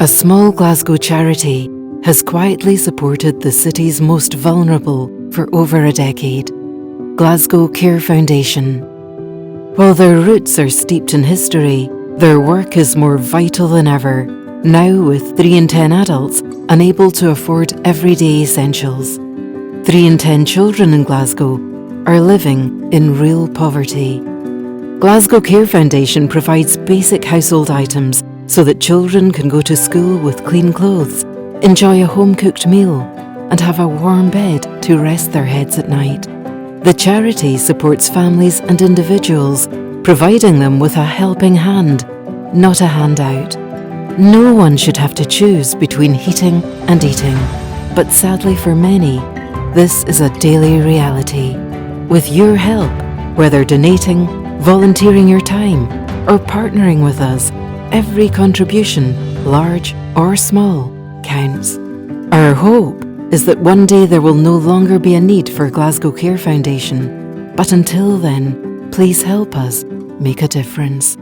A small Glasgow charity has quietly supported the city's most vulnerable for over a decade, Glasgow Care Foundation. While their roots are steeped in history, their work is more vital than ever, now with 3 in 10 adults unable to afford everyday essentials. 3 in 10 children in Glasgow are living in real poverty. Glasgow Care Foundation provides basic household items so that children can go to school with clean clothes, enjoy a home-cooked meal, and have a warm bed to rest their heads at night. The charity supports families and individuals, providing them with a helping hand, not a handout. No one should have to choose between heating and eating, but sadly for many, this is a daily reality. With your help, whether donating, volunteering your time, or partnering with us, every contribution, large or small, counts. Our hope is that one day there will no longer be a need for Glasgow Care Foundation, but until then, please help us make a difference.